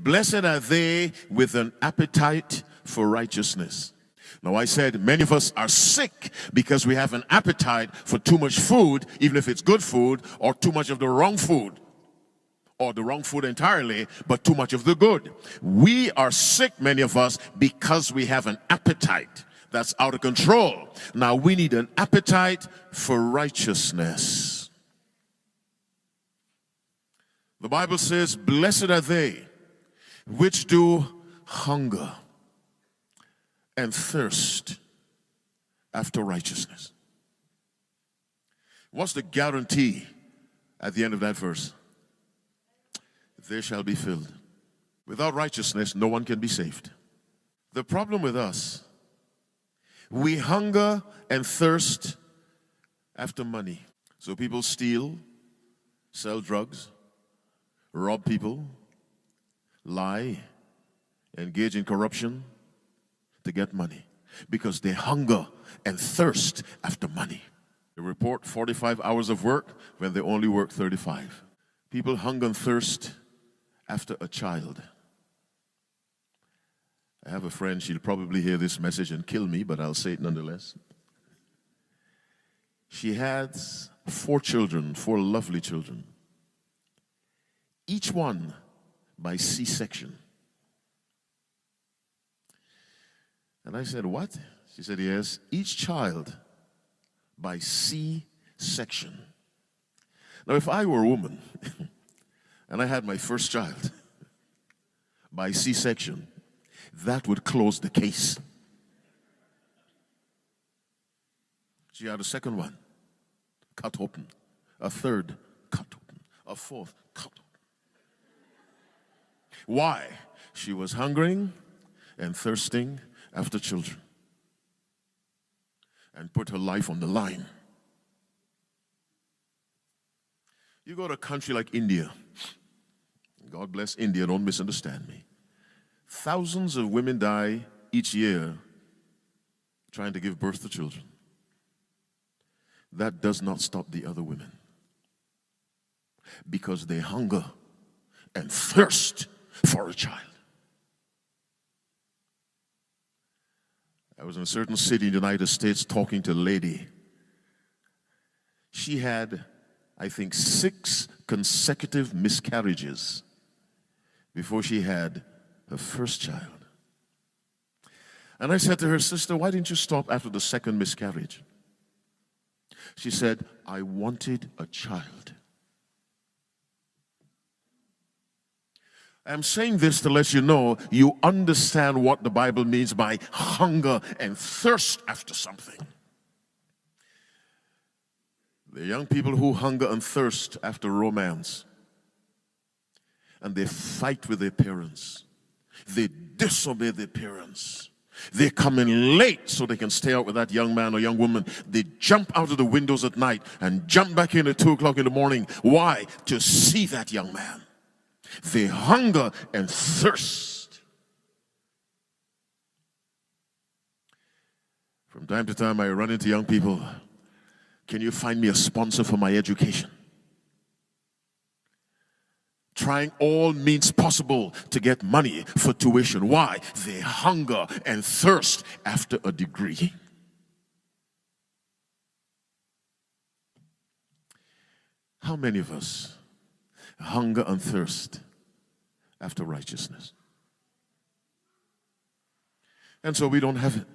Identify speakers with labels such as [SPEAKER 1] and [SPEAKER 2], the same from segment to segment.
[SPEAKER 1] Blessed are they with an appetite for righteousness. Now I said many of us are sick because we have an appetite for too much food, even if it's good food, or too much of the wrong food, or the wrong food entirely, but too much of the good. We are sick, many of us, because we have an appetite that's out of control. Now we need an appetite for righteousness. The Bible says, blessed are they which do hunger and thirst after righteousness. What's the guarantee at the end of that verse? They shall be filled. Without righteousness, no one can be saved. The problem with us, we hunger and thirst after money. So people steal, sell drugs, rob people, lie, engage in corruption to get money, because they hunger and thirst after money. They report 45 hours of work when they only work 35. People hunger and thirst after a child. I have a friend, she'll probably hear this message and kill me, but I'll say it nonetheless. She has 4 children, 4 lovely children, each one by C-section. And I said, what? She said, yes, each child by C-section. Now, if I were a woman and I had my first child by C-section, that would close the case. She had a second one, cut open, a third, cut open, a fourth, cut open. Why? She was hungering and thirsting after children and put her life on the line. You go to a country like India. God bless India, don't misunderstand me. Thousands of women die each year trying to give birth to children. That does not stop the other women, because they hunger and thirst for a child. I was in a certain city in the United States talking to a lady. She had, I think, 6 consecutive miscarriages before she had her first child. And I said to her, sister, why didn't you stop after the second miscarriage? She said, I wanted a child. I'm saying this to let you know you understand what the Bible means by hunger and thirst after something. The young people who hunger and thirst after romance, and they fight with their parents. They disobey their parents. They come in late so they can stay out with that young man or young woman. They jump out of the windows at night and jump back in at 2 o'clock in the morning. Why? To see that young man. They hunger and thirst. From time to time, I run into young people. Can you find me a sponsor for my education? Trying all means possible to get money for tuition. Why? They hunger and thirst after a degree. How many of us hunger and thirst after righteousness? And so we don't have it.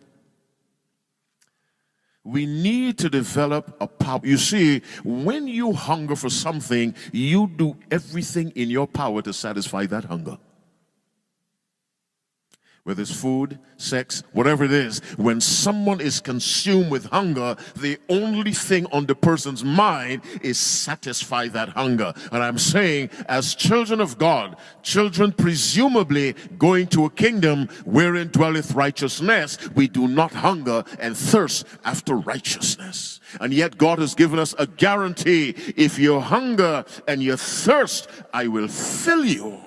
[SPEAKER 1] We need to develop a power. You see, when you hunger for something, you do everything in your power to satisfy that hunger. Whether it's food, sex, whatever it is, when someone is consumed with hunger, the only thing on the person's mind is satisfy that hunger. And I'm saying, as children of God, children presumably going to a kingdom wherein dwelleth righteousness, we do not hunger and thirst after righteousness. And yet God has given us a guarantee. If you hunger and you thirst, I will fill you.